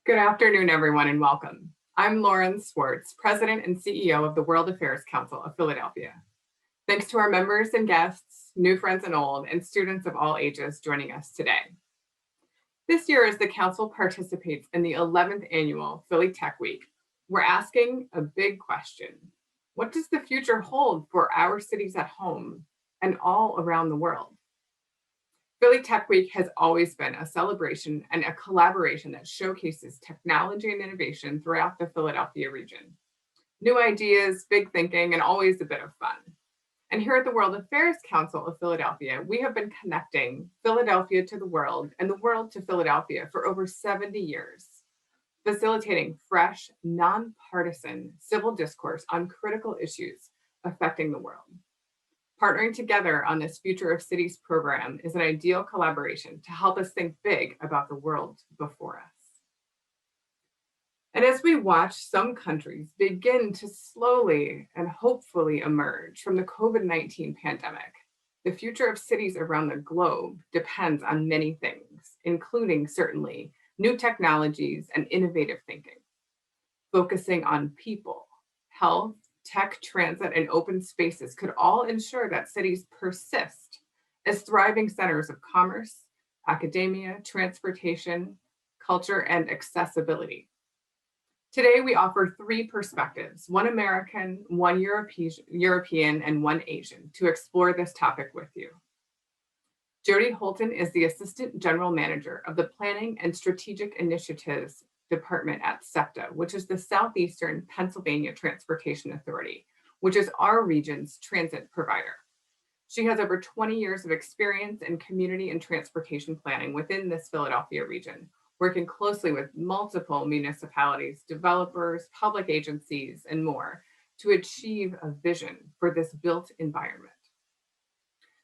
Good afternoon, everyone, and welcome. I'm Lauren Swartz, President and CEO of the World Affairs Council of Philadelphia. Thanks to our members and guests, new friends and old, and students of all ages joining us today. This year, as the Council participates in the 11th annual Philly Tech Week, we're asking a big question. What does the future hold for our cities at home and all around the world? Philly Tech Week has always been a celebration and a collaboration that showcases technology and innovation throughout the Philadelphia region. New ideas, big thinking, and always a bit of fun. And here at the World Affairs Council of Philadelphia, we have been connecting Philadelphia to the world and the world to Philadelphia for over 70 years, facilitating fresh, nonpartisan civil discourse on critical issues affecting the world. Partnering together on this Future of Cities program is an ideal collaboration to help us think big about the world before us. And as we watch some countries begin to slowly and hopefully emerge from the COVID-19 pandemic, the future of cities around the globe depends on many things, including certainly new technologies and innovative thinking, focusing on people, health, tech, transit, and open spaces could all ensure that cities persist as thriving centers of commerce, academia, transportation, culture, and accessibility. Today, we offer three perspectives, one American, one European, and one Asian, to explore this topic with you. Jody Holton is the Assistant General Manager of the Planning and Strategic Initiatives Department at SEPTA, which is the Southeastern Pennsylvania Transportation Authority, which is our region's transit provider. She has over 20 years of experience in community and transportation planning within this Philadelphia region, working closely with multiple municipalities, developers, public agencies, and more to achieve a vision for this built environment.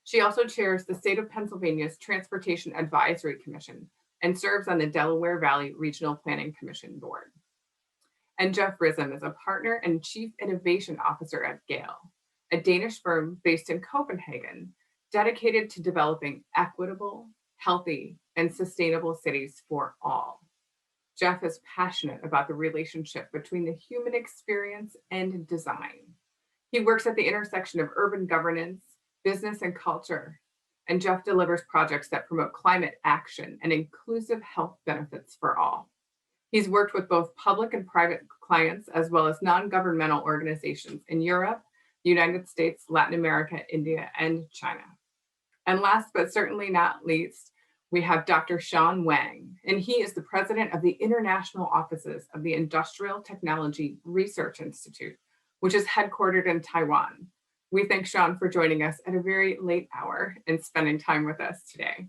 She also chairs the State of Pennsylvania's Transportation Advisory Commission and serves on the Delaware Valley Regional Planning Commission Board. And Jeff Rism is a partner and chief innovation officer at Gale, a Danish firm based in Copenhagen, dedicated to developing equitable, healthy, and sustainable cities for all. Jeff is passionate about the relationship between the human experience and design. He works at the intersection of urban governance, business, and culture, and Jeff delivers projects that promote climate action and inclusive health benefits for all. He's worked with both public and private clients, as well as non-governmental organizations in Europe, the United States, Latin America, India, and China. And last but certainly not least, we have Dr. Sean Wang, and he is the president of the international offices of the Industrial Technology Research Institute, which is headquartered in Taiwan. We thank Sean for joining us at a very late hour and spending time with us today.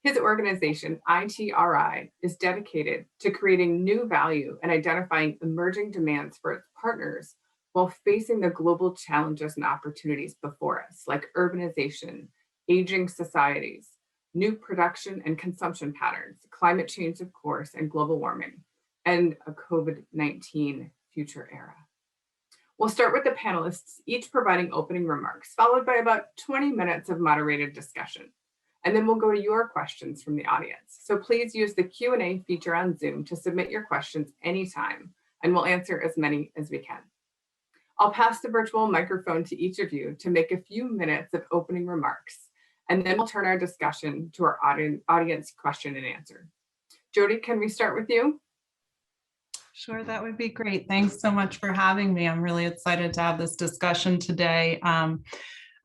His organization, ITRI, is dedicated to creating new value and identifying emerging demands for its partners while facing the global challenges and opportunities before us, like urbanization, aging societies, new production and consumption patterns, climate change, of course, and global warming, and a COVID-19 future era. We'll start with the panelists, each providing opening remarks, followed by about 20 minutes of moderated discussion. And then we'll go to your questions from the audience. So please use the Q&A feature on Zoom to submit your questions anytime, and we'll answer as many as we can. I'll pass the virtual microphone to each of you to make a few minutes of opening remarks, and then we'll turn our discussion to our audience question and answer. Jody, can we start with you? Sure, that would be great. Thanks so much for having me. I'm really excited to have this discussion today on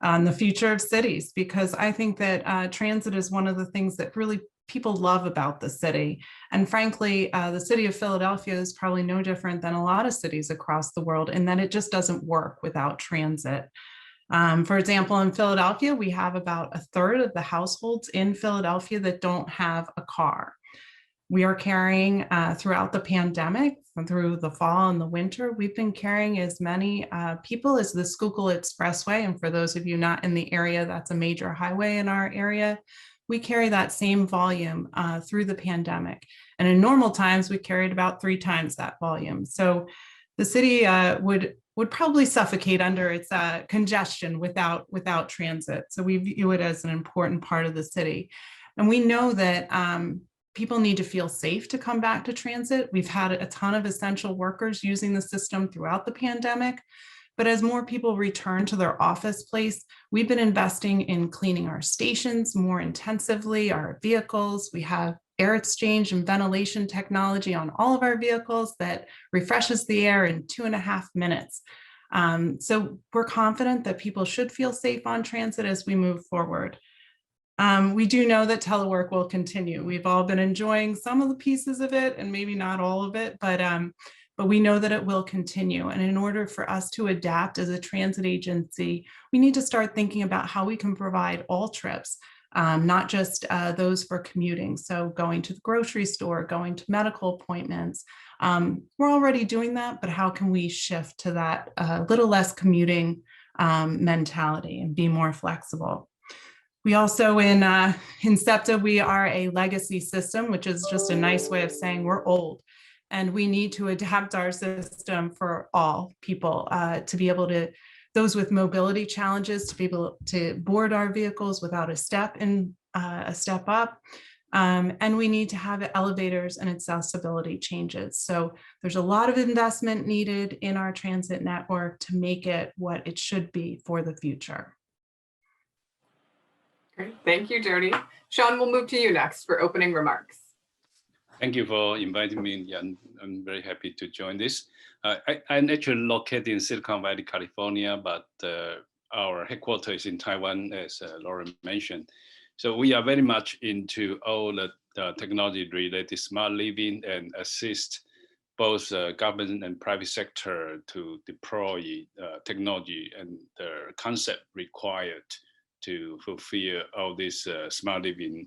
the future of cities, because I think that transit is one of the things that really people love about the city. And frankly, the city of Philadelphia is probably no different than a lot of cities across the world in that it just doesn't work without transit. For example, in Philadelphia, we have about a third of the households in Philadelphia that don't have a car. We are carrying throughout the pandemic, through the fall and the winter, we've been carrying as many people as the Schuylkill Expressway. And for those of you not in the area, that's a major highway in our area. We carry that same volume through the pandemic. And in normal times, we carried about 3 times that volume. So the city would probably suffocate under its congestion without transit. So we view it as an important part of the city. And we know that people need to feel safe to come back to transit. We've had a ton of essential workers using the system throughout the pandemic. But as more people return to their office place, we've been investing in cleaning our stations more intensively, our vehicles. We have air exchange and ventilation technology on all of our vehicles that refreshes the air in 2.5 minutes. So we're confident that people should feel safe on transit as we move forward. We do know that telework will continue. We've all been enjoying some of the pieces of it and maybe not all of it, but we know that it will continue. And in order for us to adapt as a transit agency, we need to start thinking about how we can provide all trips, not just those for commuting. So going to the grocery store, going to medical appointments. We're already doing that, but how can we shift to that little less commuting mentality and be more flexible? We also in SEPTA, we are a legacy system, which is just a nice way of saying we're old. And we need to adapt our system for all people to be able to, those with mobility challenges, to be able to board our vehicles without a step up. And we need to have elevators and accessibility changes. So there's a lot of investment needed in our transit network to make it what it should be for the future. Great, thank you, Jody. Sean, we'll move to you next for opening remarks. Thank you for inviting me. Yeah, I'm very happy to join this. I'm actually located in Silicon Valley, California, but our headquarters is in Taiwan, as Lauren mentioned. So we are very much into all the technology-related smart living and assist both government and private sector to deploy technology and the concept required to fulfill all this smart living.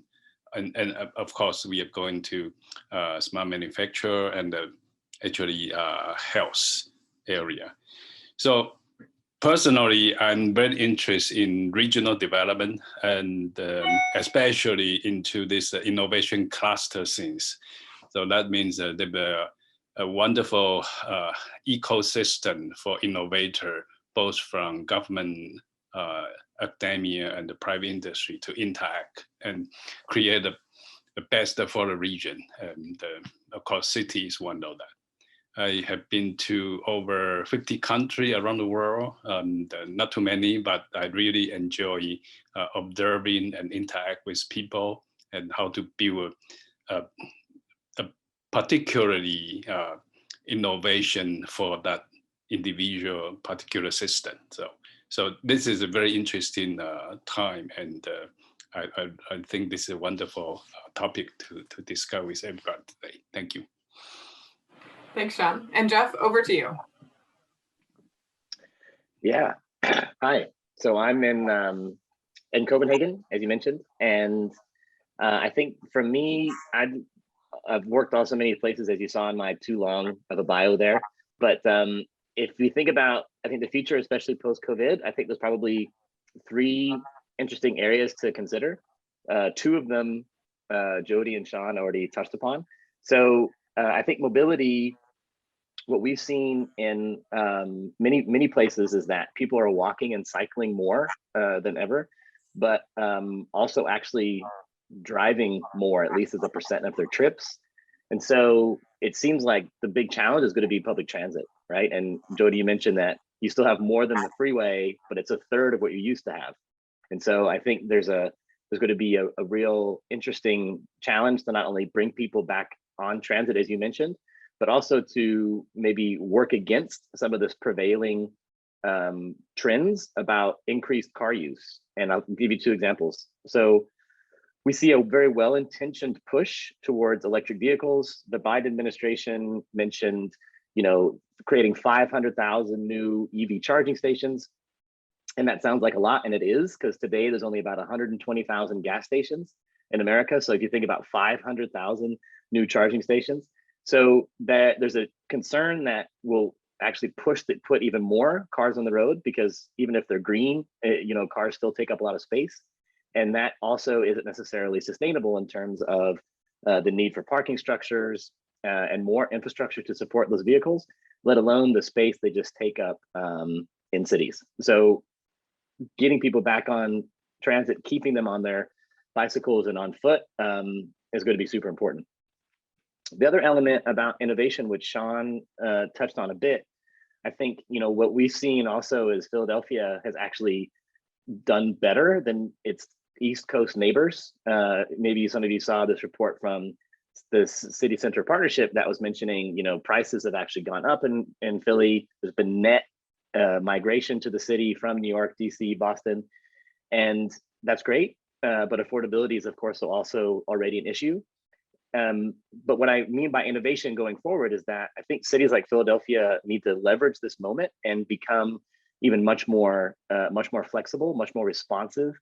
And of course, we are going to smart manufacture and actually health area. So personally, I'm very interested in regional development and especially into this innovation cluster things. So that means there's a wonderful ecosystem for innovator, both from government, academia and the private industry to interact and create the best for the region. And of course, city is one of that. I have been to over 50 countries around the world, not too many, but I really enjoy observing and interact with people and how to build a particularly innovation for that individual particular system. So this is a very interesting time, and I think this is a wonderful topic to discuss with everybody today. Thank you. Thanks, Sean. And Jeff, over to you. Yeah, hi. So I'm in Copenhagen, as you mentioned, and I think for me, I've worked also many places, as you saw in my too long of a bio there. But if we think about, I think the future, especially post-COVID, I think there's probably 3 interesting areas to consider. 2 of them, Jody and Sean already touched upon. So I think mobility, what we've seen in many places is that people are walking and cycling more than ever, but also actually driving more, at least as a % of their trips. And so it seems like the big challenge is going to be public transit, right? And Jody, you mentioned that you still have more than the freeway, but it's 1/3 of what you used to have. And so I think there's going to be a real interesting challenge to not only bring people back on transit, as you mentioned, but also to maybe work against some of this prevailing trends about increased car use. And I'll give you 2 examples. So we see a very well-intentioned push towards electric vehicles. The Biden administration mentioned, creating 500,000 new EV charging stations. And that sounds like a lot, and it is, because today there's only about 120,000 gas stations in America. So if you think about 500,000 new charging stations, so that there's a concern that will actually put even more cars on the road, because even if they're green, cars still take up a lot of space. And that also isn't necessarily sustainable in terms of the need for parking structures and more infrastructure to support those vehicles, let alone the space they just take up in cities. So getting people back on transit, keeping them on their bicycles and on foot is going to be super important. The other element about innovation, which Sean touched on a bit, I think, what we've seen also is Philadelphia has actually done better than its East Coast neighbors. Maybe some of you saw this report from this city center partnership that was mentioning, prices have actually gone up in Philly. There's been net migration to the city from New York, DC, Boston, and that's great. But affordability is, of course, also already an issue. But what I mean by innovation going forward is that I think cities like Philadelphia need to leverage this moment and become even much more flexible, much more responsive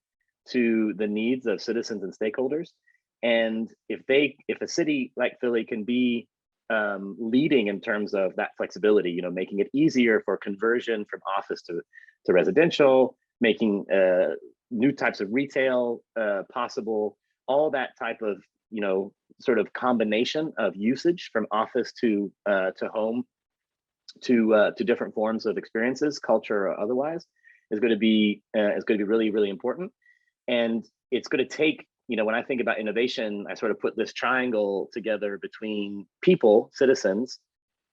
to the needs of citizens and stakeholders. And if a city like Philly can be leading in terms of that flexibility, making it easier for conversion from office to residential, making new types of retail possible, all that type of sort of combination of usage from office to home to different forms of experiences, culture or otherwise, is going to be really, really important. And it's going to take, when I think about innovation, I sort of put this triangle together between people, citizens,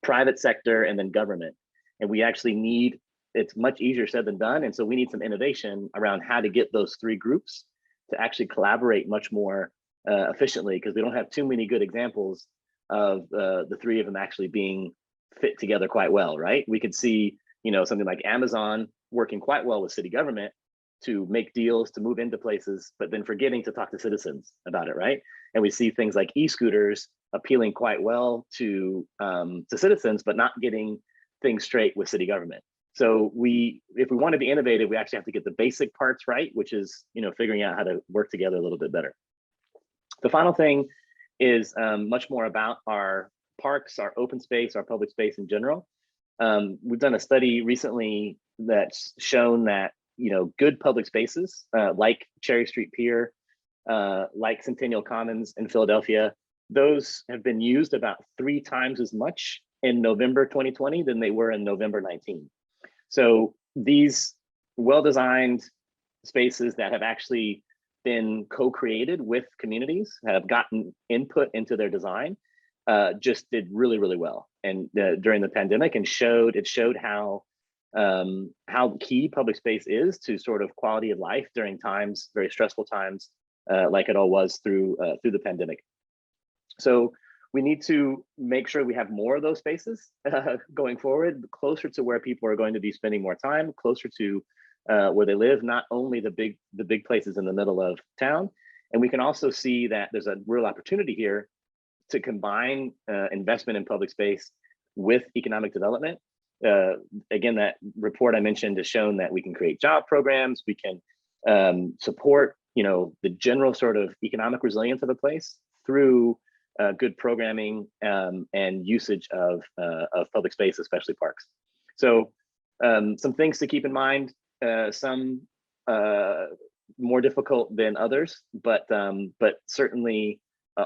private sector, and then government. And we actually it's much easier said than done. And so we need some innovation around how to get those three groups to actually collaborate much more efficiently, because we don't have too many good examples of the three of them actually being fit together quite well, right? We could see, something like Amazon working quite well with city government to make deals, to move into places, but then forgetting to talk to citizens about it, right? And we see things like e-scooters appealing quite well to citizens, but not getting things straight with city government. So if we want to be innovative, we actually have to get the basic parts right, which is, figuring out how to work together a little bit better. The final thing is much more about our parks, our open space, our public space in general. We've done a study recently that's shown that, good public spaces like Cherry Street Pier, like Centennial Commons in Philadelphia, those have been used about 3 times as much in November 2020 than they were in November 19. So these well-designed spaces that have actually been co-created with communities, have gotten input into their design, just did really, really well. And during the pandemic, and it showed how key public space is to sort of quality of life during times, very stressful times, like it all was through the pandemic. So we need to make sure we have more of those spaces going forward, closer to where people are going to be spending more time, closer to where they live, not only the big places in the middle of town. And we can also see that there's a real opportunity here to combine investment in public space with economic development. Again, that report I mentioned has shown that we can create job programs, we can support the general sort of economic resilience of a place through good programming and usage of public space, especially parks. So some things to keep in mind, some more difficult than others, but certainly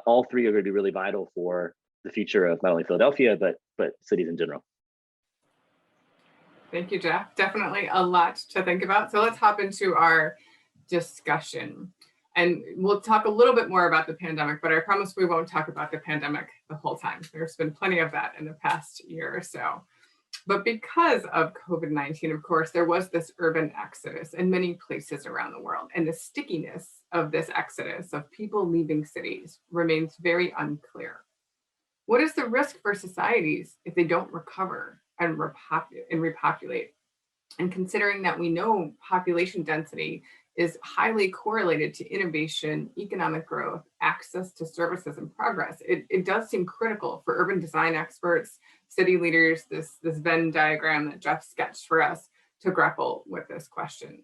all three are going to be really vital for the future of not only Philadelphia, but cities in general. Thank you, Jeff. Definitely a lot to think about. So let's hop into our discussion. And we'll talk a little bit more about the pandemic, but I promise we won't talk about the pandemic the whole time. There's been plenty of that in the past year or so. But because of COVID-19, of course, there was this urban exodus in many places around the world. And the stickiness of this exodus of people leaving cities remains very unclear. What is the risk for societies if they don't recover and repopulate? And considering that we know population density is highly correlated to innovation, economic growth, access to services, and progress, it does seem critical for urban design experts, city leaders, this Venn diagram that Jeff sketched for us, to grapple with this question.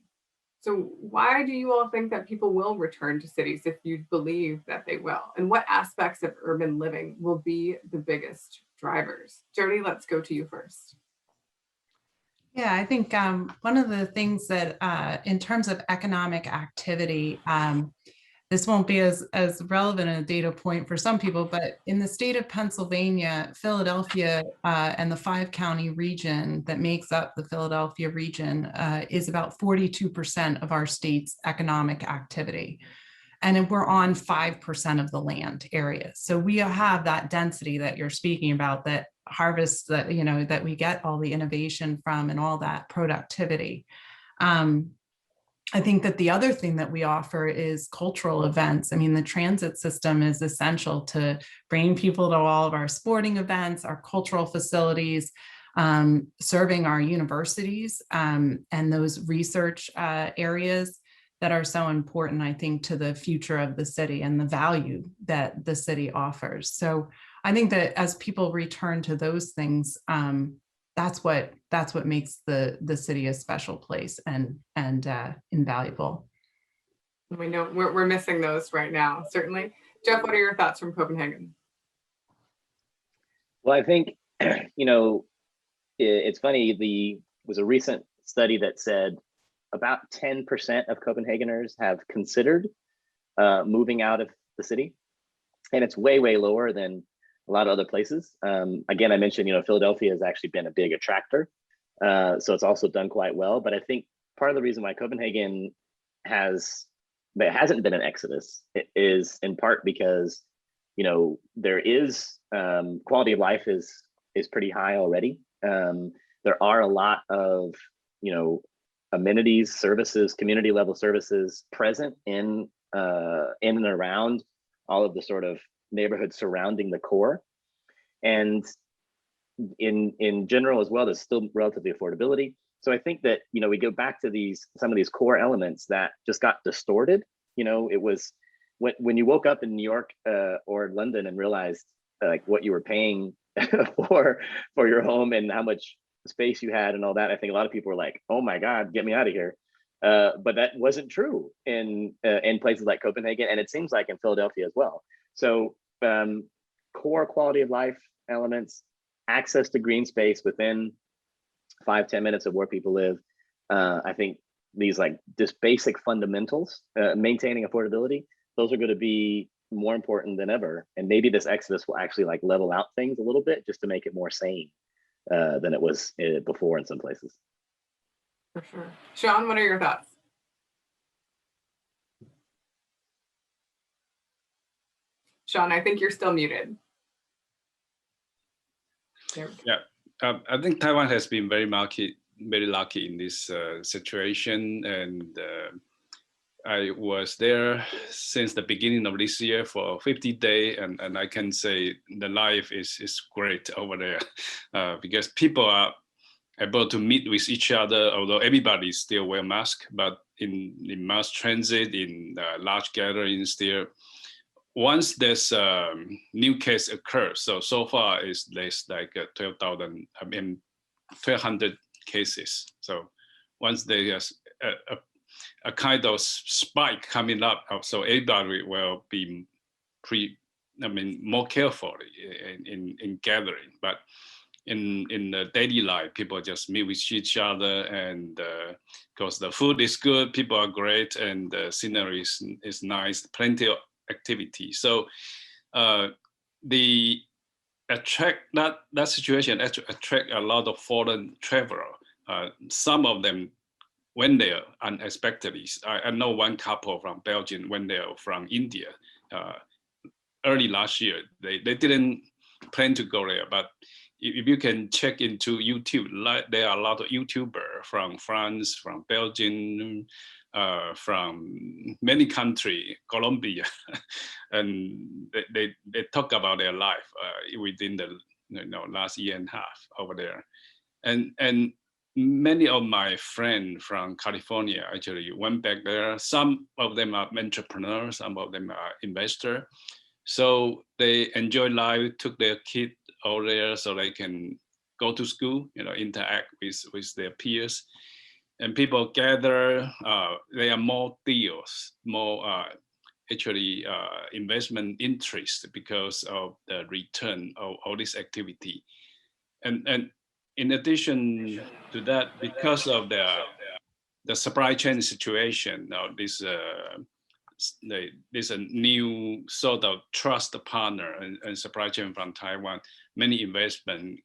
So why do you all think that people will return to cities if you believe that they will? And what aspects of urban living will be the biggest drivers? Jody, let's go to you first. Yeah, I think one of the things that in terms of economic activity, this won't be as relevant a data point for some people, but in the state of Pennsylvania, Philadelphia and the 5-county region that makes up the Philadelphia region is about 42% of our state's economic activity. and we're on 5% of the land area. So we have that density that you're speaking about, that harvest, that, you know, that we get all the innovation from and all that productivity. I think that the other thing that we offer is cultural events. I mean, the transit system is essential to bringing people to all of our sporting events, our cultural facilities, serving our universities, and those research areas that are so important, I think, to the future of the city and the value that the city offers. So I think that as people return to those things, that's what makes the city a special place and invaluable. We know we're missing those right now, certainly. Jeff, what are your thoughts from Copenhagen? Well, I think, you know, it's funny, was a recent study that said about 10% of Copenhageners have considered moving out of the city. And it's way, way lower than a lot of other places. Again, I mentioned, you know, Philadelphia has actually been a big attractor. So it's also done quite well. But I think part of the reason why Copenhagen hasn't been an exodus is in part because, you know, there is quality of life is pretty high already. There are a lot of, you know, amenities, services, community level services present in and around all of the sort of neighborhoods surrounding the core. And in general as well, there's still relatively affordability. So I think that, you know, we go back to some of these core elements that just got distorted. You know, it was when you woke up in New York or London and realized like what you were paying for your home and how much space you had and all that. I think a lot of people were like, oh my God, get me out of here. But that wasn't true in places like Copenhagen, and it seems like in Philadelphia as well. So core quality of life elements, access to green space within 5-10 minutes of where people live. I think these like just basic fundamentals, maintaining affordability, those are going to be more important than ever. And maybe this exodus will actually like level out things a little bit just to make it more sane than it was before in some places. For sure. Sean, what are your thoughts? Sean, I think you're still muted. Yeah, I think Taiwan has been very lucky in this situation, and I was there since the beginning of this year for 50 days, and I can say the life is great over there because people are able to meet with each other, although everybody still wear mask, but in mass transit, in large gatherings there, once there's a new case occurs, so far there's like 1,200 cases. So once there's a kind of spike coming up, so everybody will be more careful in gathering. But in the daily life, people just meet with each other, and because the food is good, people are great, and the scenery is nice, plenty of activity. So that situation actually attract a lot of foreign travelers. Some of them went there unexpectedly. I know one couple from Belgium went there from India early last year. They didn't plan to go there, but if you can check into YouTube, there are a lot of YouTubers from France, from Belgium, from many countries, Colombia, and they talk about their life within the last year and a half over there, and many of my friends from California actually went back there. Some of them are entrepreneurs, some of them are investors. So they enjoy life, took their kid over there so they can go to school, interact with their peers. And people gather, there are more deals, more investment interest because of the return of all this activity. And in addition to that, because of the supply chain situation, there's a new sort of trust partner and supply chain from Taiwan. Many investment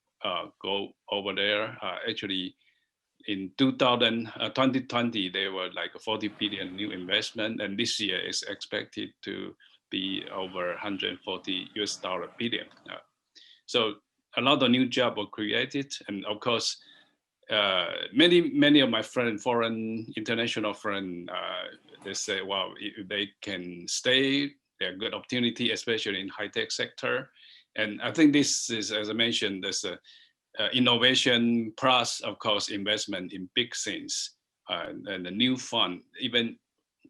go over there. Actually, in 2020, there were like 40 billion new investment, and this year is expected to be over 140 billion. So a lot of new jobs were created, and of course, many of my international friends, they say, well, if they can stay, they're a good opportunity, especially in high-tech sector. And I think this is, as I mentioned, there's a innovation plus, of course, investment in big things, and the new fund, even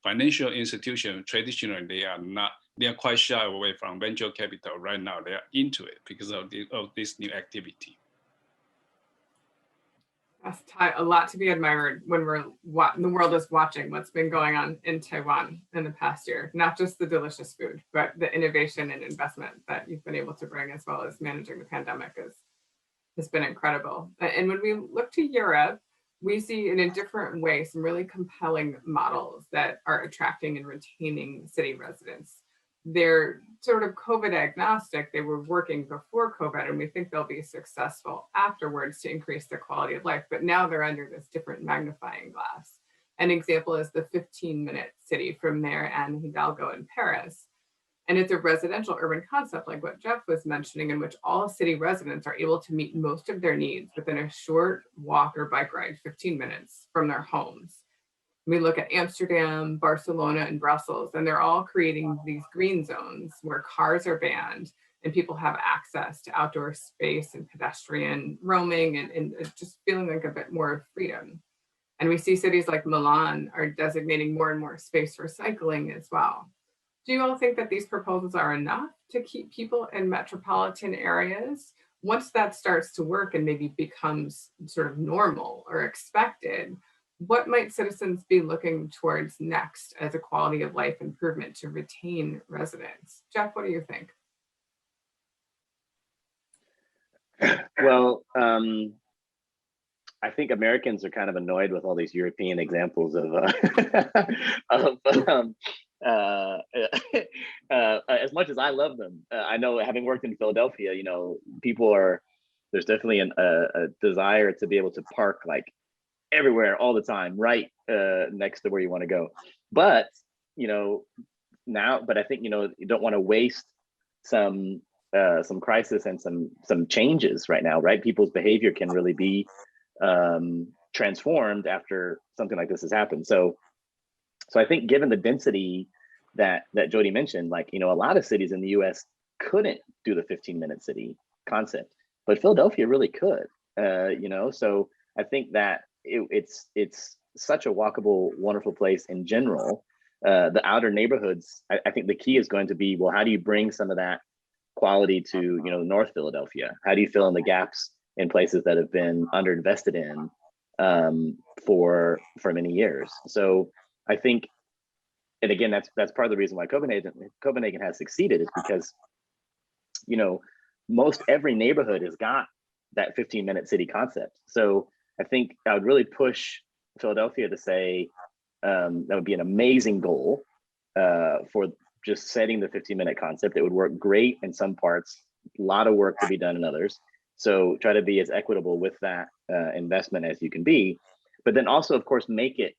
financial institutions, traditionally, they are quite shy away from venture capital. Right now, they are into it because of this new activity. That's a lot to be admired when the world is watching what's been going on in Taiwan in the past year. Not just the delicious food, but the innovation and investment that you've been able to bring, as well as managing the pandemic, has been incredible. And when we look to Europe, we see in a different way some really compelling models that are attracting and retaining city residents. They're sort of COVID agnostic. They were working before COVID, and we think they'll be successful afterwards to increase their quality of life. But now they're under this different magnifying glass. An example is the 15-minute city from Mayor Anne Hidalgo in Paris. And it's a residential urban concept like what Jeff was mentioning, in which all city residents are able to meet most of their needs within a short walk or bike ride, 15 minutes from their homes. We look at Amsterdam, Barcelona, and Brussels, and they're all creating these green zones where cars are banned and people have access to outdoor space and pedestrian roaming and just feeling like a bit more of freedom. And we see cities like Milan are designating more and more space for cycling as well. Do you all think that these proposals are enough to keep people in metropolitan areas? Once that starts to work and maybe becomes sort of normal or expected, what might citizens be looking towards next as a quality of life improvement to retain residents? Jeff, what do you think? Well, I think Americans are kind of annoyed with all these European examples of, as much as I love them. I know, having worked in Philadelphia, there's definitely a desire to be able to park like everywhere all the time, right next to where you want to go. But I think you don't want to waste some crisis and some changes right now, right? People's behavior can really be transformed after something like this has happened. So I think, given the density that Jody mentioned, a lot of cities in the U.S. couldn't do the 15-minute city concept, but Philadelphia really could. So I think that it's such a walkable, wonderful place in general. The outer neighborhoods, I think the key is going to be, well, how do you bring some of that quality to North Philadelphia? How do you fill in the gaps in places that have been underinvested in for many years? So I think, and again, that's part of the reason why Copenhagen has succeeded, is because most every neighborhood has got that 15-minute city concept. So I think I would really push Philadelphia to say that would be an amazing goal for just setting the 15-minute concept. It would work great in some parts, a lot of work to be done in others. So try to be as equitable with that investment as you can be, but then also, of course, make it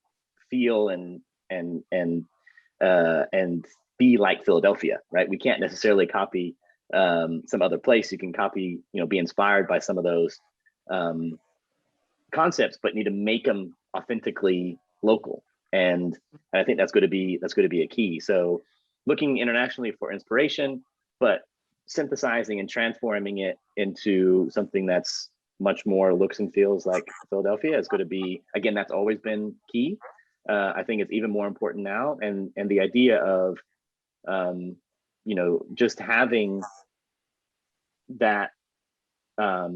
feel and be like Philadelphia, right? We can't necessarily copy some other place. You can copy, be inspired by some of those concepts, but need to make them authentically local. And I think that's going to be a key. So looking internationally for inspiration, but synthesizing and transforming it into something that's much more looks and feels like Philadelphia is going to be, again, that's always been key. I think it's even more important now. And the idea of, just having that, I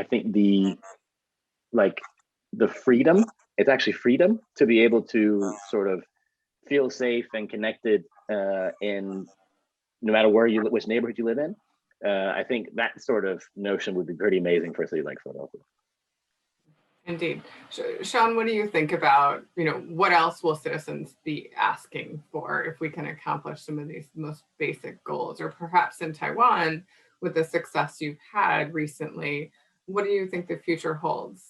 think the freedom, it's actually freedom to be able to sort of feel safe and connected in no matter which neighborhood you live in. I think that sort of notion would be pretty amazing for a city like Philadelphia. Indeed. Sean, what do you think about, what else will citizens be asking for if we can accomplish some of these most basic goals? Or perhaps in Taiwan, with the success you've had recently, what do you think the future holds?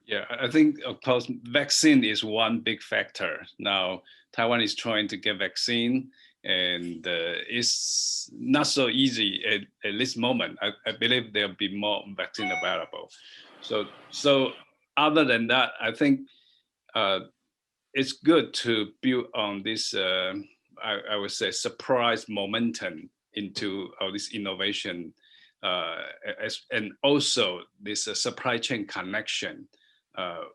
Yeah, I think, of course, vaccine is one big factor. Now, Taiwan is trying to get vaccine, and it's not so easy at this moment. I believe there'll be more vaccine available. So other than that, I think it's good to build on this, I would say, surprise momentum into all this innovation, and also this supply chain connection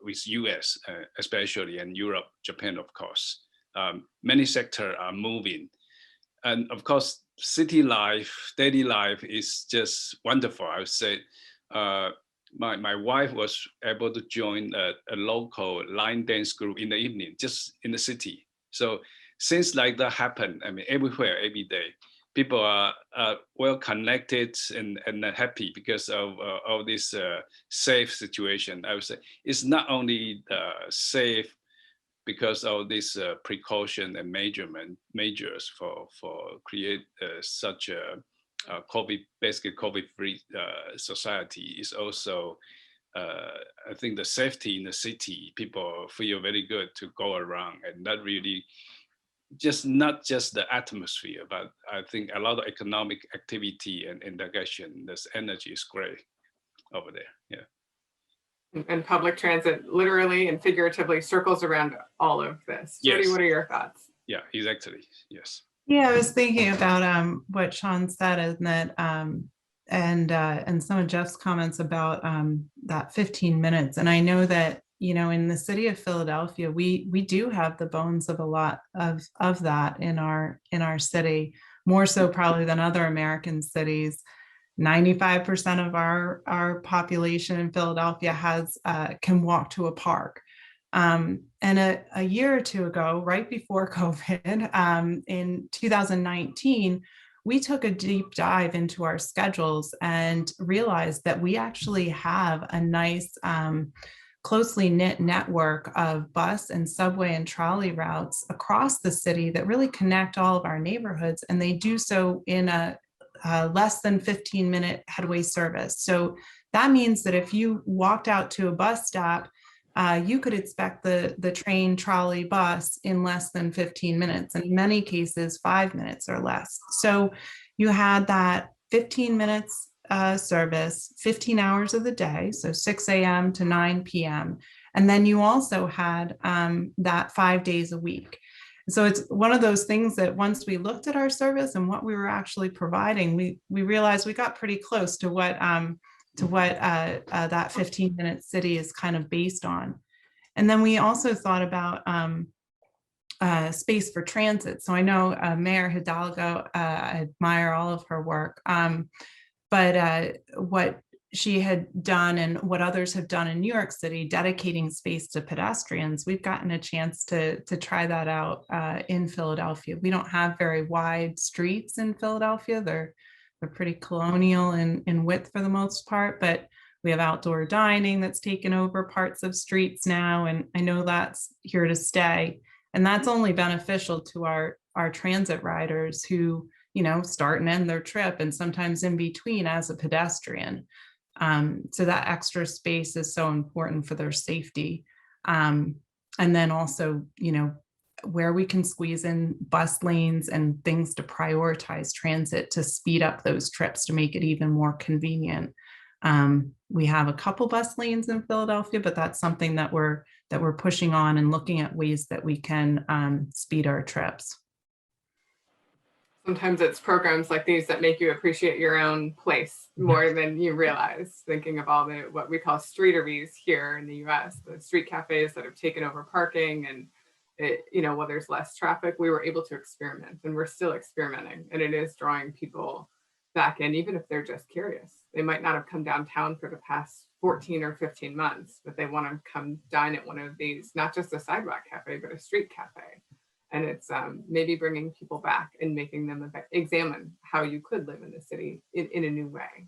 with US, especially, and Europe, Japan, of course. Many sectors are moving. And of course, city life, daily life is just wonderful. I would say my wife was able to join a local line dance group in the evening, just in the city. So since like that happened, I mean, everywhere, every day, people are well connected and happy because of this safe situation. I would say it's not only safe because of this precaution and measures for create such a basically COVID-free society. Is also I think the safety in the city. People feel very good to go around, and that really not just the atmosphere, but I think a lot of economic activity and integration. This energy is great over there. Yeah. And public transit literally and figuratively circles around all of this. Jody, Yes. what are your thoughts? Yeah, exactly. Yes. Yeah, I was thinking about what Sean said, and that and some of Jeff's comments about that 15 minutes. And I know that, you know, in the city of Philadelphia, we do have the bones of a lot of that in our city, more so probably than other American cities. 95% of our population in Philadelphia can walk to a park. And a year or two ago, right before COVID, in 2019, we took a deep dive into our schedules and realized that we actually have a nice, closely knit network of bus and subway and trolley routes across the city that really connect all of our neighborhoods. And they do so in a less than 15-minute headway service. So that means that if you walked out to a bus stop, you could expect the train, trolley, bus in less than 15 minutes, and in many cases, 5 minutes or less. So you had that 15 minutes service, 15 hours of the day, so 6 a.m. to 9 p.m. And then you also had that 5 days a week. So it's one of those things that once we looked at our service and what we were actually providing, we realized we got pretty close to what that 15-minute city is kind of based on. And then we also thought about space for transit. So I know Mayor Hidalgo, I admire all of her work, but what she had done and what others have done in New York City, dedicating space to pedestrians, we've gotten a chance to try that out in Philadelphia. We don't have very wide streets in Philadelphia. They're pretty colonial in width for the most part, but we have outdoor dining that's taken over parts of streets now. And I know that's here to stay. And that's only beneficial to our transit riders who, you know, start and end their trip and sometimes in between as a pedestrian. So that extra space is so important for their safety. And then also, you know, where we can squeeze in bus lanes and things to prioritize transit to speed up those trips to make it even more convenient. We have a couple bus lanes in Philadelphia, but that's something that we're pushing on and looking at ways that we can speed our trips. Sometimes it's programs like these that make you appreciate your own place more than you realize, thinking of all the what we call streeteries here in the US, the street cafes that have taken over parking, and it, you know, while there's less traffic, we were able to experiment, and we're still experimenting, and it is drawing people back in, even if they're just curious. They might not have come downtown for the past 14 or 15 months, but they want to come dine at one of these, not just a sidewalk cafe, but a street cafe. And it's maybe bringing people back and making them examine how you could live in the city in a new way.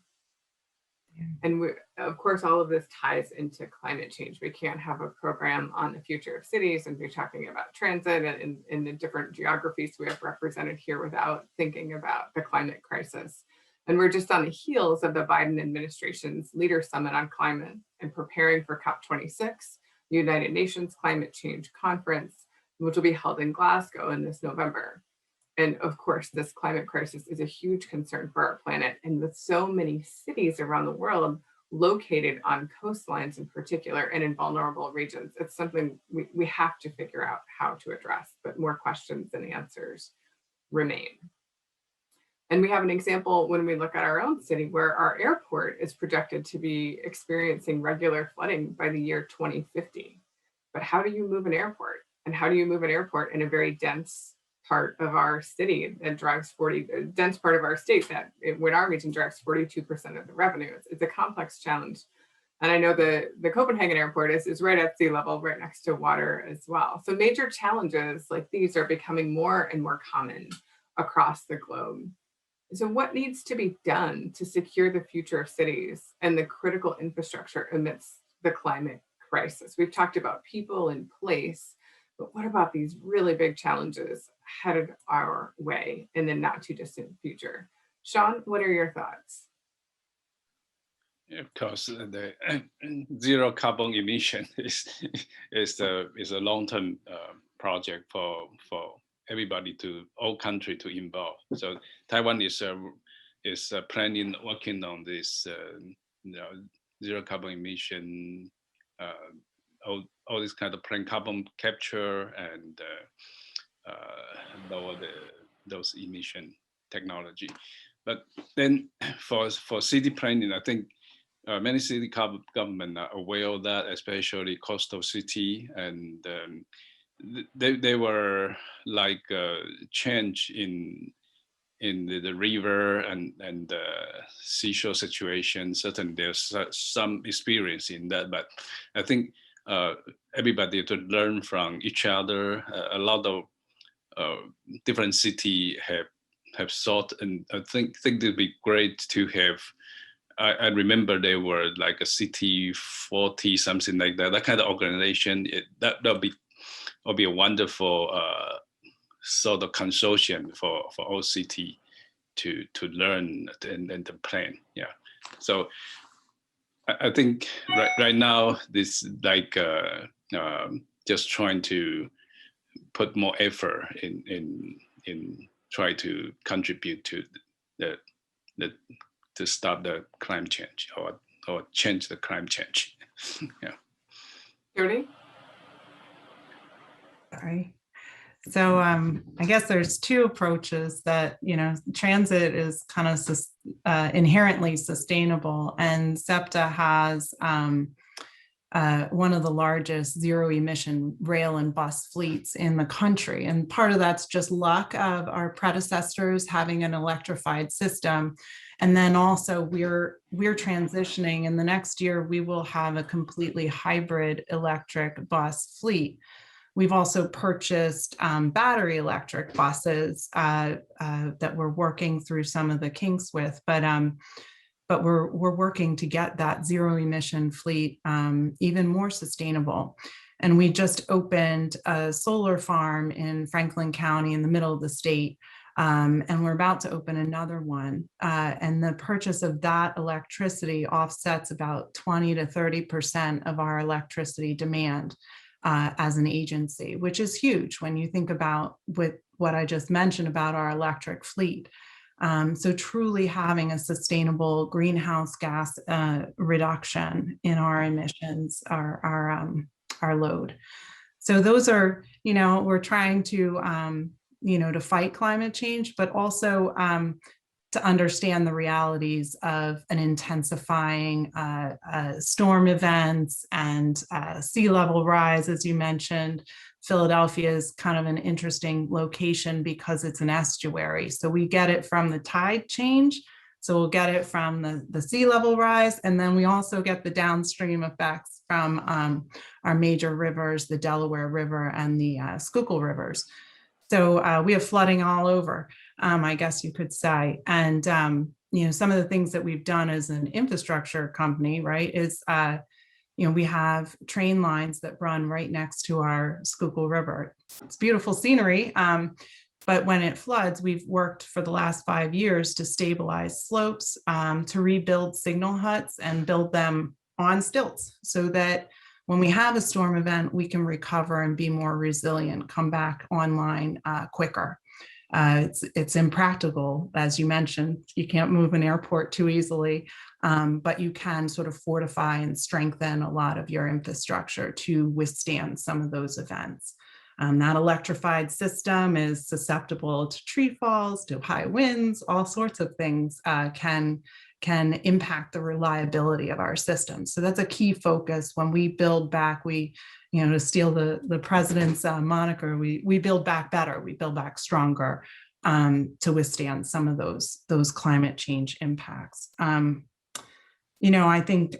Yeah. And of course, all of this ties into climate change. We can't have a program on the future of cities and be talking about transit and in the different geographies we have represented here without thinking about the climate crisis. And we're just on the heels of the Biden administration's Leader Summit on Climate and preparing for COP26, the United Nations Climate Change Conference, which will be held in Glasgow in this November. And of course, this climate crisis is a huge concern for our planet. And with so many cities around the world located on coastlines in particular and in vulnerable regions, it's something we have to figure out how to address, but more questions than answers remain. And we have an example when we look at our own city where our airport is projected to be experiencing regular flooding by the year 2050. But how do you move an airport? And how do you move an airport in a very dense part of our city that drives dense part of our state that in our region drives 42% of the revenue? It's a complex challenge. And I know the Copenhagen airport is right at sea level, right next to water as well. So major challenges like these are becoming more and more common across the globe. So what needs to be done to secure the future of cities and the critical infrastructure amidst the climate crisis? We've talked about people in place, but what about these really big challenges headed our way in the not too distant future? Sean, what are your thoughts? Of course, the zero carbon emission is a long-term project for everybody all country to involve. So Taiwan is planning, working on this zero carbon emission, all this kind of plan carbon capture and lower those emission technology. But then for city planning, I think many city government are aware of that, especially coastal city, and they were like change in the river and the seashore situation. Certainly there's some experience in that, but I think everybody to learn from each other. A lot of different city have thought, and I think it'd be great to have. I remember they were like a city 40, something like that. That kind of organization. That'll be a wonderful sort of consortium for all city to learn and to plan. Yeah. So I think right now this like just trying to put more effort in try to contribute to to stop the climate change or change the climate change. Yeah. Jody? Sorry. So I guess there's two approaches that, transit is kind of inherently sustainable, and SEPTA has one of the largest zero emission rail and bus fleets in the country. And part of that's just luck of our predecessors having an electrified system. And then also we're transitioning in the next year, we will have a completely hybrid electric bus fleet. We've also purchased battery electric buses that we're working through some of the kinks with, but we're working to get that zero emission fleet even more sustainable. And we just opened a solar farm in Franklin County in the middle of the state, and we're about to open another one. And the purchase of that electricity offsets about 20 to 30% of our electricity demand as an agency, which is huge when you think about with what I just mentioned about our electric fleet. So truly having a sustainable greenhouse gas reduction in our emissions, our load. So those are, we're trying to, to fight climate change, but also to understand the realities of an intensifying storm events and sea level rise, as you mentioned. Philadelphia is kind of an interesting location because it's an estuary. So we get it from the tide change. So we'll get it from the sea level rise. And then we also get the downstream effects from our major rivers, the Delaware River and the Schuylkill rivers. So we have flooding all over, I guess you could say. And, some of the things that we've done as an infrastructure company, right, is we have train lines that run right next to our Schuylkill River. It's beautiful scenery, But when it floods, we've worked for the last 5 years to stabilize slopes, to rebuild signal huts and build them on stilts so that when we have a storm event, we can recover and be more resilient, come back online quicker. It's impractical, as you mentioned. You can't move an airport too easily, but you can sort of fortify and strengthen a lot of your infrastructure to withstand some of those events. That electrified system is susceptible to tree falls, to high winds, all sorts of things can impact the reliability of our system. So that's a key focus when we build back. We, to steal the president's moniker, we build back better, we build back stronger to withstand some of those climate change impacts. I think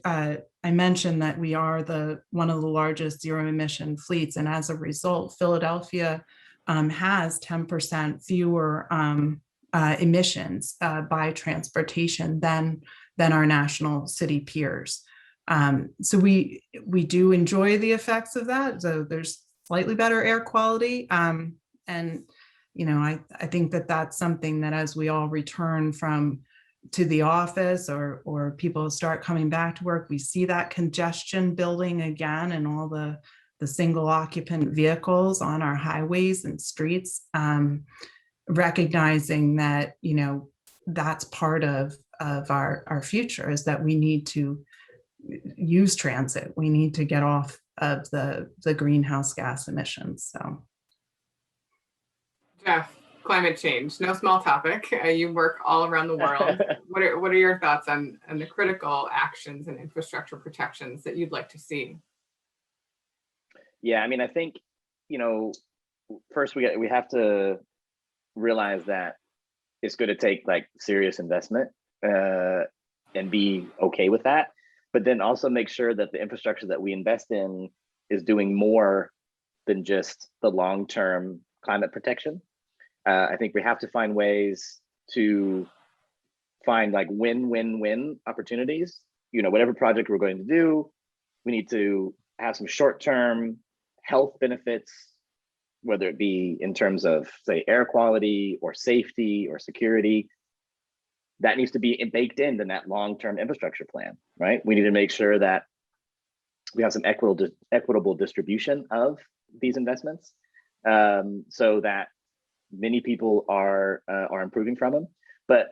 I mentioned that we are one of the largest zero emission fleets, and as a result, Philadelphia has 10% fewer emissions by transportation than our national city peers. So we do enjoy the effects of that. So there's slightly better air quality, and I think that that's something that as we all return to the office or people start coming back to work, we see that congestion building again and all the single occupant vehicles on our highways and streets, recognizing that, that's part of our future, is that we need to use transit. We need to get off of the greenhouse gas emissions. So, Jeff, climate change, no small topic. You work all around the world. What are your thoughts on the critical actions and infrastructure protections that you'd like to see? Yeah, I mean, I think, first we have to realize that it's going to take like serious investment and be okay with that, but then also make sure that the infrastructure that we invest in is doing more than just the long-term climate protection. I think we have to find ways to find like win-win-win opportunities. Whatever project we're going to do, we need to have some short-term health benefits, whether it be in terms of, say, air quality or safety or security. That needs to be baked into that long-term infrastructure plan, right? We need to make sure that we have some equitable distribution of these investments, so that many people are improving from them. But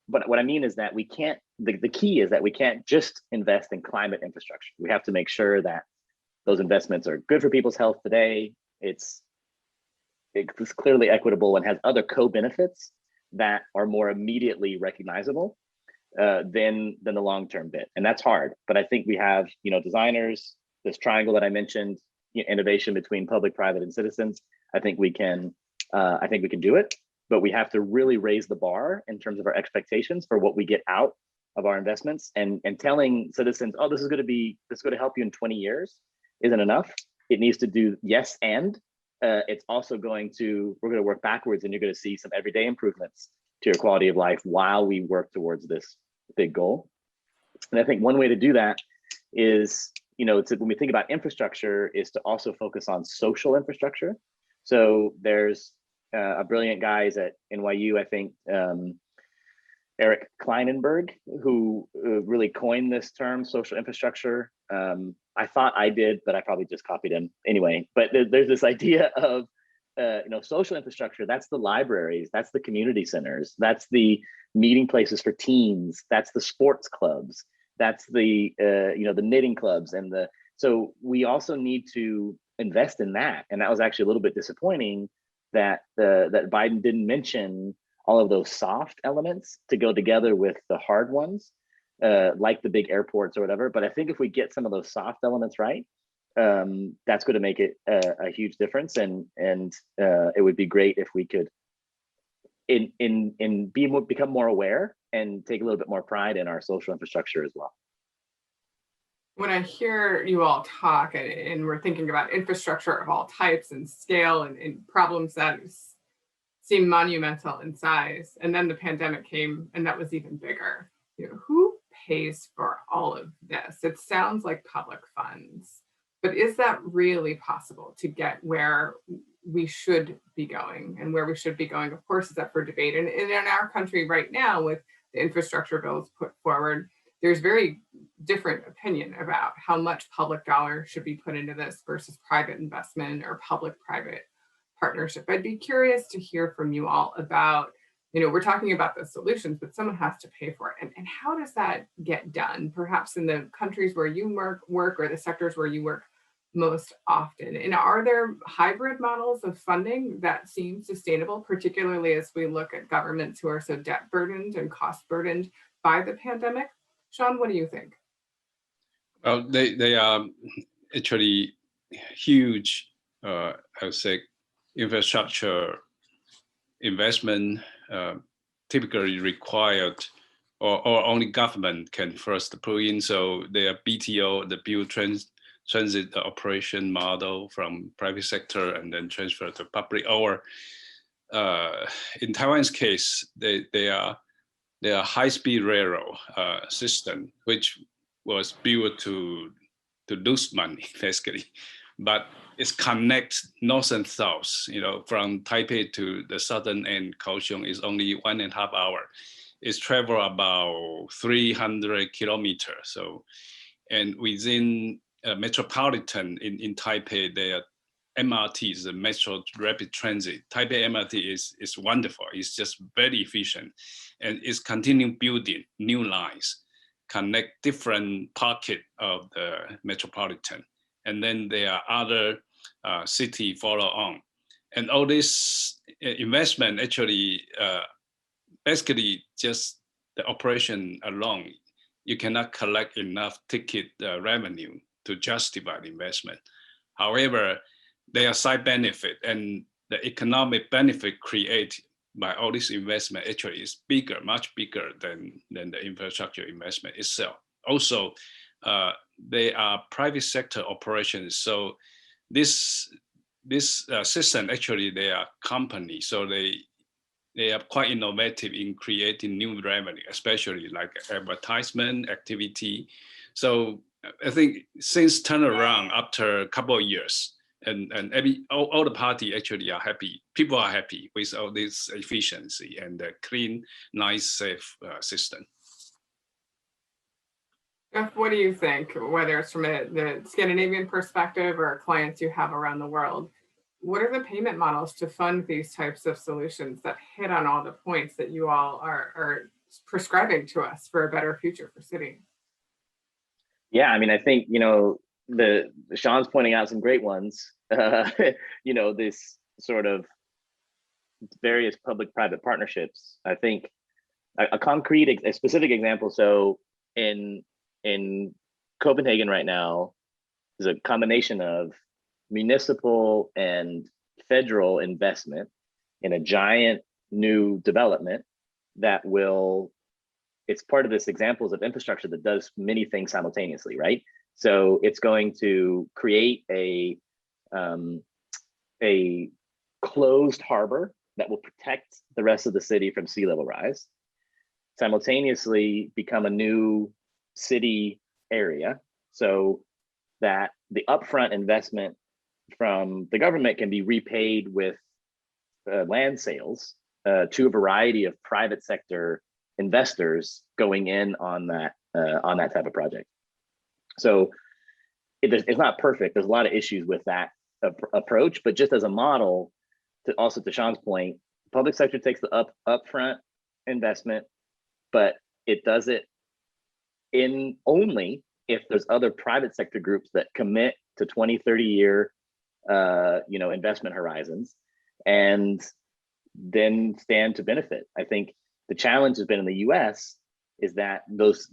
what I mean is that we can't. The key is that we can't just invest in climate infrastructure. We have to make sure that those investments are good for people's health today. It's clearly equitable and has other co-benefits that are more immediately recognizable than the long-term bit. And that's hard. But I think we have, designers, this triangle that I mentioned, innovation between public, private, and citizens. I think we can do it, but we have to really raise the bar in terms of our expectations for what we get out of our investments, and telling citizens, oh, this is going to help you in 20 years isn't enough. It needs to do yes, and it's also we're going to work backwards, and you're going to see some everyday improvements to your quality of life while we work towards this big goal. And I think one way to do that is, when we think about infrastructure, is to also focus on social infrastructure. So there's a brilliant guys at NYU, I think, Eric Kleinenberg, who really coined this term, social infrastructure. I thought I did, but I probably just copied him anyway. But there's this idea of, social infrastructure. That's the libraries, that's the community centers, that's the meeting places for teens, that's the sports clubs, that's the the knitting clubs, so we also need to invest in that. And that was actually a little bit disappointing that that Biden didn't mention all of those soft elements to go together with the hard ones, like the big airports or whatever. But I think if we get some of those soft elements right, that's going to make it a huge difference. And it would be great if we could become more aware and take a little bit more pride in our social infrastructure as well. When I hear you all talk, and we're thinking about infrastructure of all types and scale and problems that seem monumental in size, and then the pandemic came and that was even bigger. Who pays for all of this? It sounds like public funds, but is that really possible to get where we should be going, and where we should be going, of course, is up for debate. And in our country right now, with the infrastructure bills put forward, there's very different opinion about how much public dollar should be put into this versus private investment or public-private partnership. I'd be curious to hear from you all about, we're talking about the solutions, but someone has to pay for it. And how does that get done? Perhaps in the countries where you work or the sectors where you work most often. And are there hybrid models of funding that seem sustainable, particularly as we look at governments who are so debt burdened and cost burdened by the pandemic? Sean, what do you think? Well, they are actually huge, I would say, infrastructure investment typically required, or only government can first put in. So they are BTO, the build transit operation model from private sector and then transfer to public. Or in Taiwan's case, they are high-speed railroad system, which was built to lose money basically, but it connects north and south. From Taipei to the southern end, Kaohsiung is only 1.5 hours. It's travel about 300 kilometers. So, and within metropolitan in Taipei, there are MRTs, the Metro Rapid Transit. Taipei MRT is wonderful. It's just very efficient, and it's continuing building new lines, connect different pocket of the metropolitan. And then there are other city follow on. And all this investment actually, basically just the operation alone, you cannot collect enough ticket revenue to justify the investment. However, there are side benefit, and the economic benefit created by all this investment actually is bigger, much bigger than the infrastructure investment itself. Also, they are private sector operations. So this system, actually they are companies. So they are quite innovative in creating new revenue, especially like advertisement activity. So I think since turnaround after a couple of years, and all the party actually are happy. People are happy with all this efficiency and the clean, nice, safe system. Jeff, what do you think, whether it's from the Scandinavian perspective or clients you have around the world? What are the payment models to fund these types of solutions that hit on all the points that you all are prescribing to us for a better future for cities? Yeah, I mean, I think, Sean's pointing out some great ones. This sort of various public-private partnerships. I think a specific example. So in Copenhagen right now, there's a combination of municipal and federal investment in a giant new development that it's part of this examples of infrastructure that does many things simultaneously, right? So it's going to create a closed harbor that will protect the rest of the city from sea level rise, simultaneously become a new city area, so that the upfront investment from the government can be repaid with land sales to a variety of private sector investors going in on that type of project. So it's not perfect. There's a lot of issues with that approach, but just as a model, to Sean's point, public sector takes the upfront investment, but it does it in only if there's other private sector groups that commit to 20, 30 year investment horizons and then stand to benefit. I think the challenge has been in the US is that those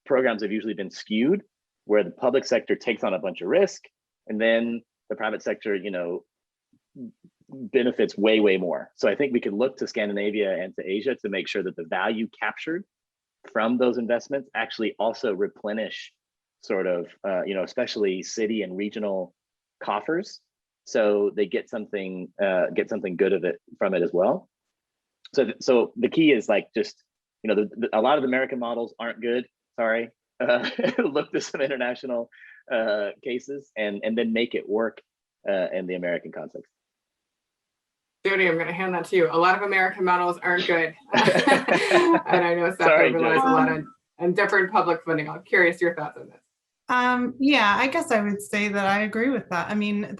programs have usually been skewed, where the public sector takes on a bunch of risk and then the private sector, benefits way more. So I think we can look to Scandinavia and to Asia to make sure that the value captured from those investments actually also replenish sort of, especially city and regional coffers, so they get something good from it as well. So the key is like just, a lot of the American models aren't good. Sorry, look to some international cases and then make it work in the American context. Jody, I'm going to hand that to you. A lot of American models aren't good. And I know Seth Sorry, relies Jody. a lot on different public funding. I'm curious your thoughts on this. Yeah, I guess I would say that I agree with that. I mean,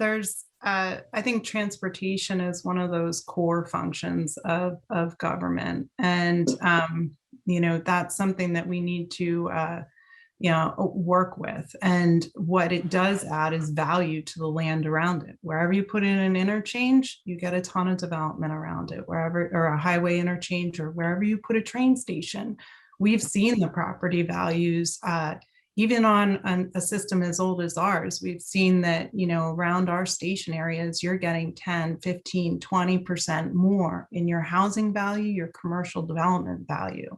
I think transportation is one of those core functions of government. And, that's something that we need to, work with. And what it does add is value to the land around it. Wherever you put in an interchange, you get a ton of development around it, or a highway interchange, or wherever you put a train station. We've seen the property values, even on a system as old as ours. We've seen that, around our station areas, you're getting 10, 15, 20% more in your housing value, your commercial development value.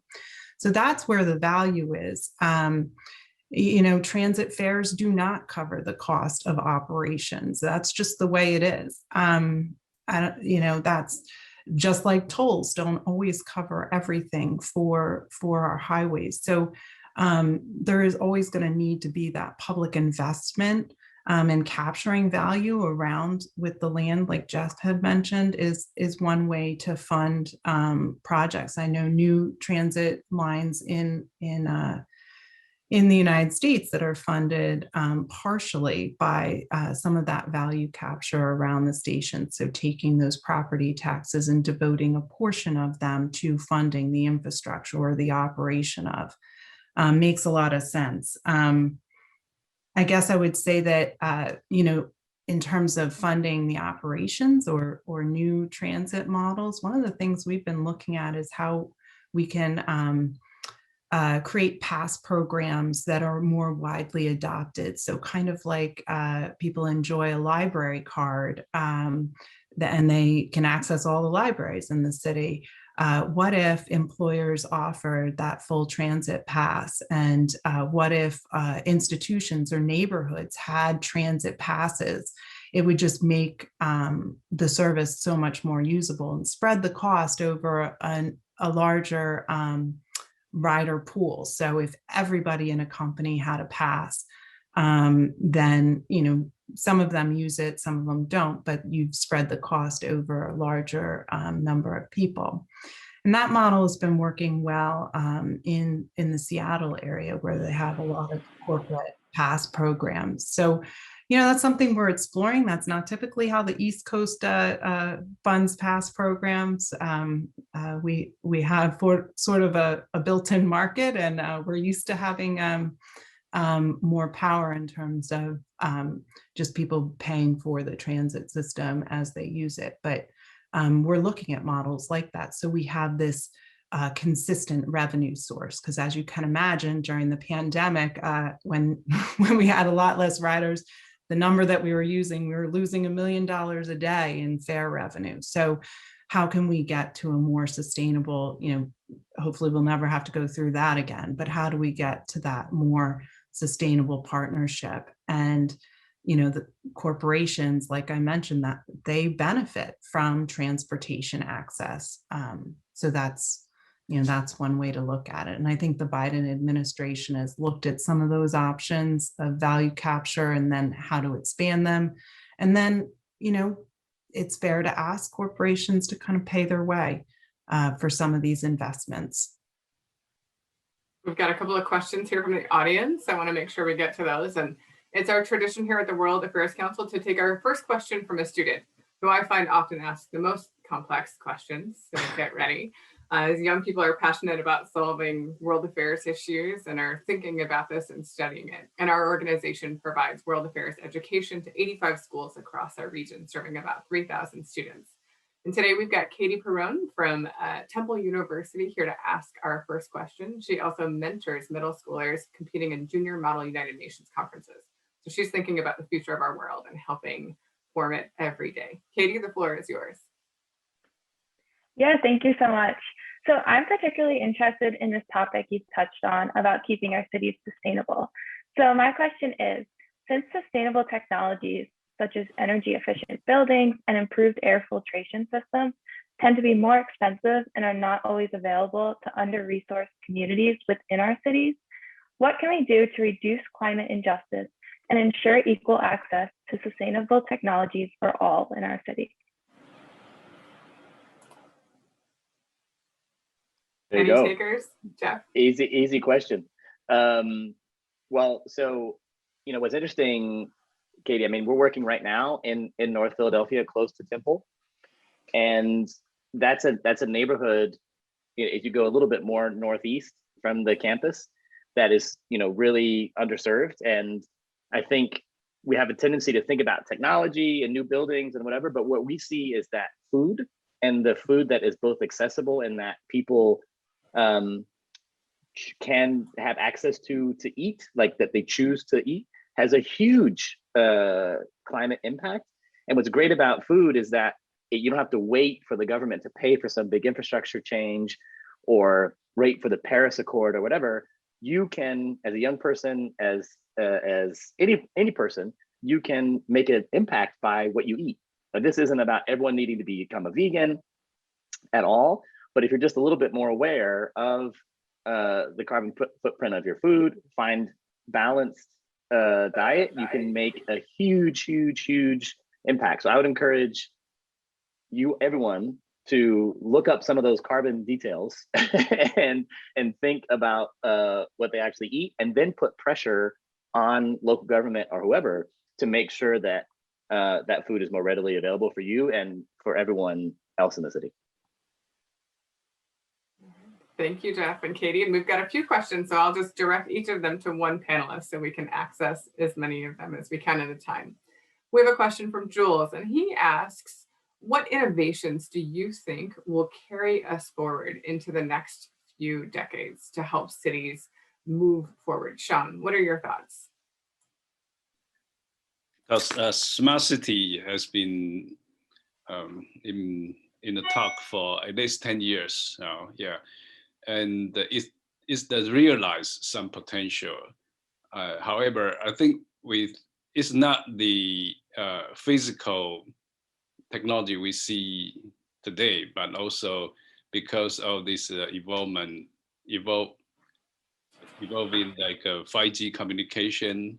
So that's where the value is. Transit fares do not cover the cost of operations. That's just the way it is. That's just like tolls don't always cover everything for our highways. So there is always going to need to be that public investment, and capturing value around with the land, like Jeff had mentioned, is one way to fund projects. I know new transit lines in the United States that are funded partially by some of that value capture around the station. So taking those property taxes and devoting a portion of them to funding the infrastructure or the operation of makes a lot of sense. I guess I would say that, in terms of funding the operations or new transit models, one of the things we've been looking at is how we can create pass programs that are more widely adopted. So kind of like people enjoy a library card, and they can access all the libraries in the city. What if employers offered that full transit pass? And what if institutions or neighborhoods had transit passes? It would just make the service so much more usable and spread the cost over a larger rider pool. So if everybody in a company had a pass, then, some of them use it, some of them don't, but you've spread the cost over a larger number of people. And that model has been working well in the Seattle area, where they have a lot of corporate pass programs. So, that's something we're exploring. That's not typically how the East Coast funds pass programs. We have sort of a built-in market, and we're used to having more power in terms of just people paying for the transit system as they use it. But we're looking at models like that. So we have this consistent revenue source, because as you can imagine, during the pandemic, when we had a lot less riders, the number that we were losing $1 million a day in fare revenue. So how can we get to a more sustainable, hopefully we'll never have to go through that again, but how do we get to that more sustainable partnership? And the corporations, like I mentioned, that they benefit from transportation access. So that's one way to look at it. And I think the Biden administration has looked at some of those options of value capture and then how to expand them. And then, it's fair to ask corporations to kind of pay their way for some of these investments. We've got a couple of questions here from the audience. I want to make sure we get to those. And it's our tradition here at the World Affairs Council to take our first question from a student, who I find often asks the most complex questions. So get ready. As young people are passionate about solving world affairs issues and are thinking about this and studying it. And our organization provides world affairs education to 85 schools across our region, serving about 3,000 students. And today we've got Katie Perrone from Temple University here to ask our first question. She also mentors middle schoolers competing in Junior Model United Nations conferences. So she's thinking about the future of our world and helping form it every day. Katie, the floor is yours. Yeah, thank you so much. So I'm particularly interested in this topic you've touched on about keeping our cities sustainable. So my question is, since sustainable technologies such as energy efficient buildings and improved air filtration systems tend to be more expensive and are not always available to under-resourced communities within our cities, what can we do to reduce climate injustice and ensure equal access to sustainable technologies for all in our cities? There you Any go. takers, Jeff? Easy question. Well, so, what's interesting, Katie, I mean, we're working right now in North Philadelphia, close to Temple. And that's a neighborhood, if you go a little bit more northeast from the campus, that is, really underserved. And I think we have a tendency to think about technology and new buildings and whatever, but what we see is that food, and the food that is both accessible and that people can have access to eat, like that they choose to eat, has a huge climate impact. And what's great about food is that you don't have to wait for the government to pay for some big infrastructure change or wait for the Paris Accord or whatever. You can, as a young person, as any person, you can make an impact by what you eat. Now, this isn't about everyone needing to become a vegan at all, but if you're just a little bit more aware of the carbon footprint of your food, find balanced diet, you can make a huge impact. So I would encourage everyone to look up some of those carbon details and think about what they actually eat, and then put pressure on local government or whoever to make sure that that food is more readily available for you and for everyone else in the city. Thank you, Jeff and Katie. And we've got a few questions, so I'll just direct each of them to one panelist so we can access as many of them as we can at a time. We have a question from Jules, and he asks, what innovations do you think will carry us forward into the next few decades to help cities move forward? Sean, what are your thoughts? Because smart city has been in the talk for at least 10 years now, yeah. And it does realize some potential. However, I think it's not the physical technology we see today, but also because of this evolving like 5G communication.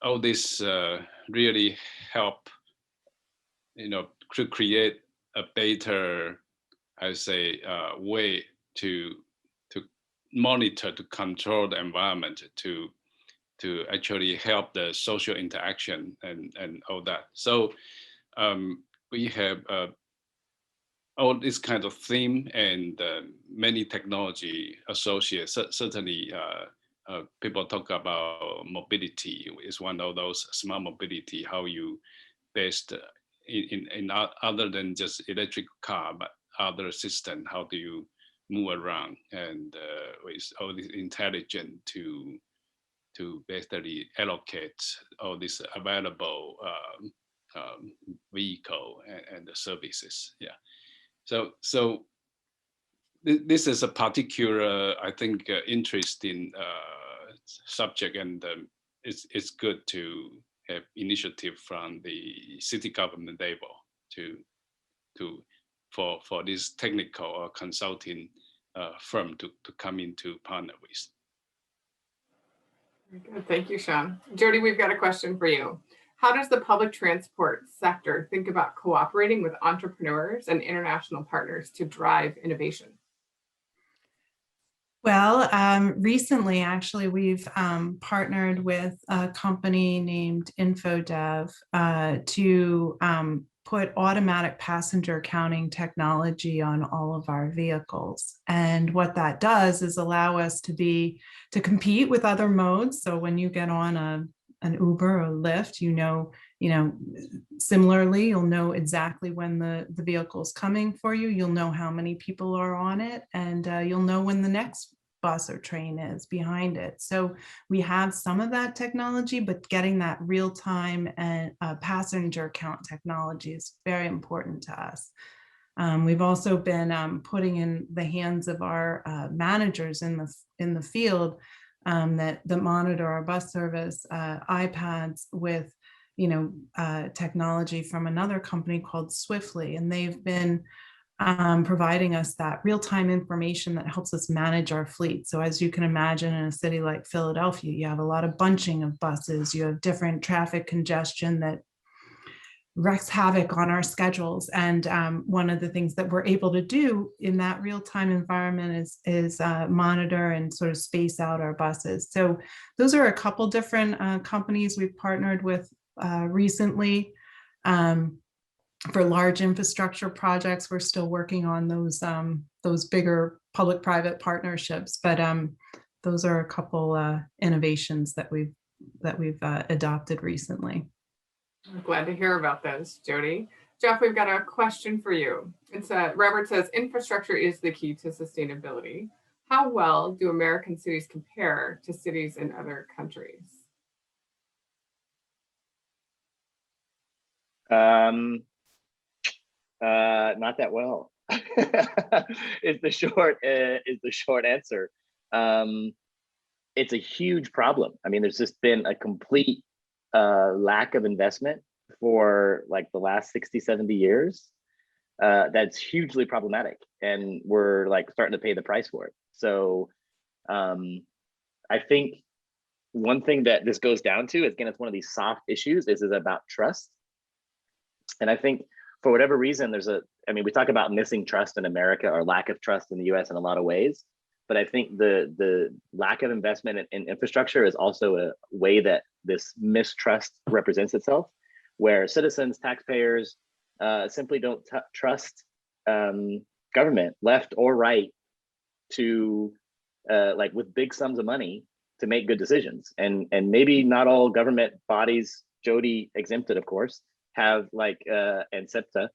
All this really help, to create a better, I say, way to monitor, to control the environment, to actually help the social interaction and all that. So we have all this kind of theme and many technology associated. Certainly, people talk about mobility is one of those, smart mobility, how you best in other than just electric car, but other system, how do you move around, and with all this intelligent to basically allocate all this available vehicle and the services. Yeah. So this is a particular, I think, interesting subject, and it's good to have initiative from the city government level for this technical or consulting firm to come in to partner with. Very good. Thank you, Sean. Jody, we've got a question for you. How does the public transport sector think about cooperating with entrepreneurs and international partners to drive innovation? Well, recently, actually, we've partnered with a company named InfoDev to put automatic passenger counting technology on all of our vehicles. And what that does is allow us to compete with other modes. So when you get on an Uber or Lyft, similarly, you'll know exactly when the vehicle is coming for you. You'll know how many people are on it, and you'll know when the next bus or train is behind it. So we have some of that technology, but getting that real-time and passenger count technology is very important to us. We've also been putting in the hands of our managers in the field that monitor our bus service, iPads with technology from another company called Swiftly, and they've been providing us that real-time information that helps us manage our fleet. So as you can imagine, in a city like Philadelphia, you have a lot of bunching of buses, you have different traffic congestion that wreaks havoc on our schedules. And one of the things that we're able to do in that real-time environment is monitor and sort of space out our buses. So those are a couple different companies we've partnered with recently. For large infrastructure projects, we're still working on those bigger public-private partnerships, but those are a couple innovations that we've adopted recently. I'm glad to hear about those, Jody. Jeff, we've got a question for you. Robert says, infrastructure is the key to sustainability. How well do American cities compare to cities in other countries? Not that well. is the short answer. It's a huge problem. I mean, there's just been a complete lack of investment for like the last 60, 70 years. That's hugely problematic, and we're like starting to pay the price for it. So I think one thing that this goes down to, again, it's one of these soft issues, is about trust. And I think for whatever reason, we talk about missing trust in America or lack of trust in the US in a lot of ways. But I think the lack of investment in infrastructure is also a way that this mistrust represents itself, where citizens, taxpayers simply don't trust government, left or right, to like with big sums of money to make good decisions. And maybe not all government bodies, Jody exempted, of course, have and SEPTA,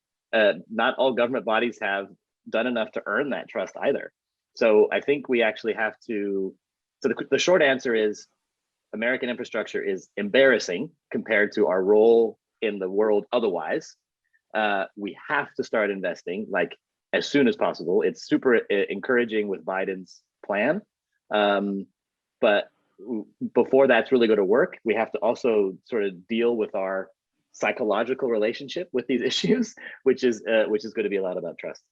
not all government bodies have done enough to earn that trust either. So I think we actually have to, so the short answer is American infrastructure is embarrassing compared to our role in the world otherwise. We have to start investing like as soon as possible. It's super encouraging with Biden's plan. But before that's really going to work, we have to also sort of deal with our psychological relationship with these issues, which is going to be a lot about trust.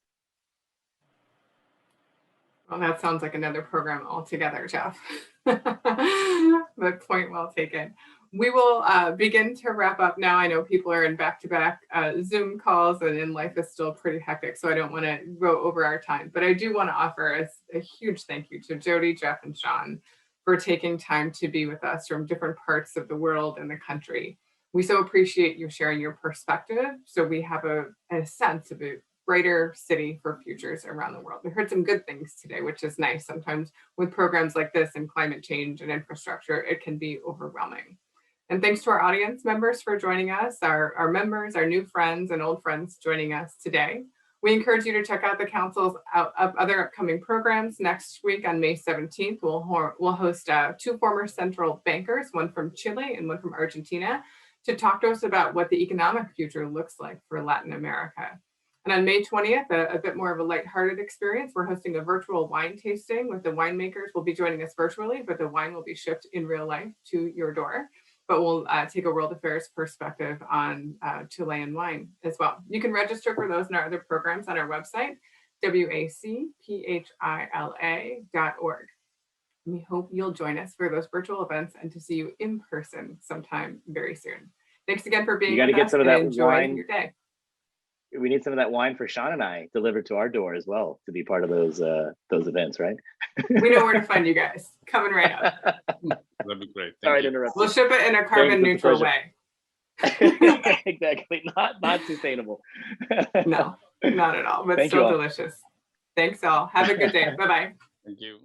Well, that sounds like another program altogether, Jeff. But point well taken. We will begin to wrap up now. I know people are in back-to-back Zoom calls, and life is still pretty hectic, so I don't want to go over our time. But I do want to offer a huge thank you to Jody, Jeff, and Sean for taking time to be with us from different parts of the world and the country. We so appreciate you sharing your perspective, so we have a sense of a brighter city for futures around the world. We heard some good things today, which is nice. Sometimes with programs like this and climate change and infrastructure, it can be overwhelming. And thanks to our audience members for joining us, our members, our new friends and old friends joining us today. We encourage you to check out the Council's other upcoming programs. Next week on May 17th, we'll host two former central bankers, one from Chile and one from Argentina, to talk to us about what the economic future looks like for Latin America. And on May 20th, a bit more of a lighthearted experience, we're hosting a virtual wine tasting with the winemakers. Will be joining us virtually, but the wine will be shipped in real life to your door. But we'll take a world affairs perspective on Chilean wine as well. You can register for those and our other programs on our website, wacphila.org. We hope you'll join us for those virtual events and to see you in person sometime very soon. Thanks again for being with us. You got to get some of that wine. Your day. We need some of that wine for Sean and I delivered to our door as well to be part of those events, right? We know where to find you guys. Coming right up. That'd be great. Sorry to interrupt. We'll ship it in a carbon neutral way. Exactly. Not sustainable. No, not at all, but so delicious. Thanks all. Have a good day. Bye-bye. Thank you.